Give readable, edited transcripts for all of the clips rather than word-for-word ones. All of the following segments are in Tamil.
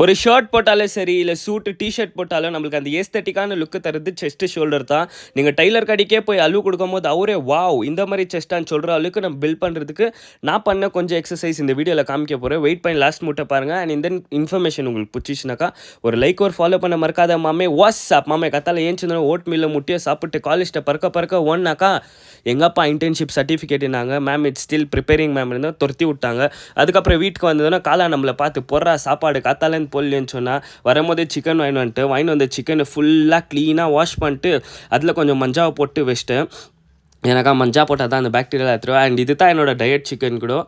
ஒரு ஷர்ட் போட்டாலே சரி, இல்லை சூட்டு டிஷர்ட் போட்டாலும் நம்மளுக்கு அந்த ஏஸ்தட்டிக்கான லுக்கு தருது செஸ்ட் ஷோல்டர் தான். நீங்கள் டைலர் கடைக்கே போய் அளவு கொடுக்கும்போது அவரே வாவ் இந்த மாதிரி செஸ்ட்டான்னு சொல்கிற அளவுக்கு நம்ம பில்ட் பண்ணுறதுக்கு நான் பண்ண கொஞ்சம் எக்ஸசைஸ் இந்த வீடியோவில் காமிக்க போகிறேன். வெயிட் பண்ணி லாஸ்ட் மூட்டை பாருங்கள். அண்ட் இந்த இன்ஃபர்மேஷன் உங்களுக்கு பிடிச்சிச்சுனாக்கா ஒரு லைக் ஒரு ஃபாலோ பண்ண மறக்காத மாமே. வாட்ஸ்அப் மாமே கத்தால ஏஞ்சிருந்தோம் ஓட் மில்ல முட்டியை சாப்பிட்டு காலேஜ்ட்ட பறக்க ஒன்னாக்கா எங்கப்பா இன்டர்ன்ஷிப் சர்டிஃபிகேட்னாங்க. Ma'am it's still preparing ma'am இருந்தால் துரத்தி விட்டாங்க. அதுக்கப்புறம் வீட்டுக்கு வந்ததுன்னா காலா நம்மளை பார்த்து பொறா சாப்பாடு காத்தாலேருந்து போடலன்னு சொன்னால் வரும்போதே சிக்கன் வாங்கிட்டு வந்த சிக்கனை ஃபுல்லாக க்ளீனாக வாஷ் பண்ணிட்டு அதில் கொஞ்சம் மஞ்சாவை போட்டு வச்சிட்டேன். எனக்கா மஞ்சா போட்டால் தான் அந்த பாக்டீரியா எடுத்துருவேன். அண்ட் இது தான் என்னோட டயட் சிக்கன் கூட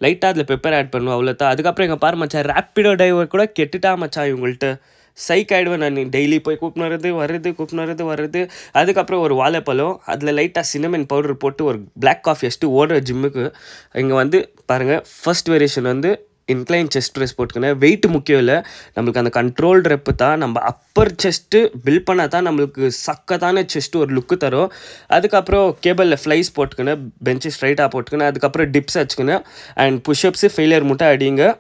லைட்டாக அதில் பெப்பர் ஆட் பண்ணுவேன் அவ்வளோதான். அதுக்கப்புறம் எங்கள் பாரு மச்சான் ரேப்பிடோ டிரைவர் கூட கெட்டுட்டா மச்சான் இவங்கள்ட்ட சைக் ஆகிடுவேன் நான். டெய்லி போய் கூப்பிட்டு வர்றது. அதுக்கப்புறம் ஒரு வாழைப்பழம் அதில் லைட்டாக சின்னமன் பவுடர் போட்டு ஒரு பிளாக் காஃபி வச்சுட்டு ஓடுற ஜிம்முக்கு இங்கே வந்து பாருங்கள். ஃபர்ஸ்ட் வேரியேஷன் வந்து இன்க்ளைன் செஸ்ட் ப்ரெஸ் போட்டுக்கினேன். வெயிட் முக்கியம் இல்லை, நம்மளுக்கு அந்த கண்ட்ரோல் ரெப்பு தான். நம்ம அப்பர் செஸ்ட்டு பில்ட் பண்ணால் தான் நம்மளுக்கு சக்கத்தான செஸ்ட்டு ஒரு லுக்கு தரும். அதுக்கப்புறம் கேபிளில் ஃப்ளைஸ் போட்டுக்கினேன், பெஞ்சு ஸ்ட்ரைட்டாக போட்டுக்கினேன். அதுக்கப்புறம் டிப்ஸ் வச்சுக்கினேன். அண்ட் புஷ்அப்ஸு ஃபெயிலியர் மட்டும் அடிங்க,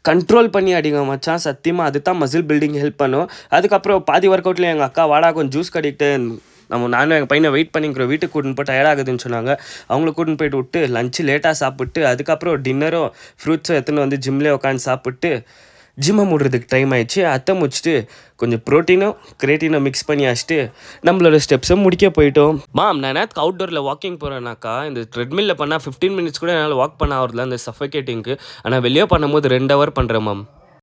கண்ட்ரோல் பண்ணி அடிங்க மச்சான். சத்தியமாக அது தான் மசில் பில்டிங் ஹெல்ப் பண்ணும். அதுக்கப்புறம் பாதி ஒர்க் அவுட்டில் எங்கள் அக்கா வாடா கொஞ்சம் ஜூஸ் கடிக்கிட்டு நானும் எங்கள் பையனை வெயிட் பண்ணிக்கிறோம். வீட்டுக்கு கூட்டின்னு போய் டயர்டாகுதுன்னு சொன்னாங்க. அவங்கள கூட்டின்னு போயிட்டு விட்டு லஞ்சு லேட்டாக சாப்பிட்டு அதுக்கப்புறம் டின்னரும் ஃப்ரூட்ஸும் எடுத்துன்னு வந்து ஜிம்லேயே உட்காந்து சாப்பிட்டு ஜிம்மை மூடுறதுக்கு டைம் ஆயிடுச்சு. அத்தை முடிச்சுட்டு கொஞ்சம் ப்ரோட்டீனும் கிரேட்டினும் மிக்ஸ் பண்ணி வச்சுட்டு நம்மளோட ஸ்டெப்ஸும் முடிக்க போயிட்டோம். நான் நேரத்துக்கு அவுட்டோரில் வாக்கிங் போகிறேன்னாக்கா இந்த ட்ரெட்மில்லில் பண்ணால் 15 மினிட்ஸ் கூட என்னால் வாக் பண்ண ஆகிறதுல அந்த சஃபகேட்டிங்க்கு. ஆனால் வெளியே பண்ணும்போது 2 ஹவர் பண்ணுறேன் மேம்.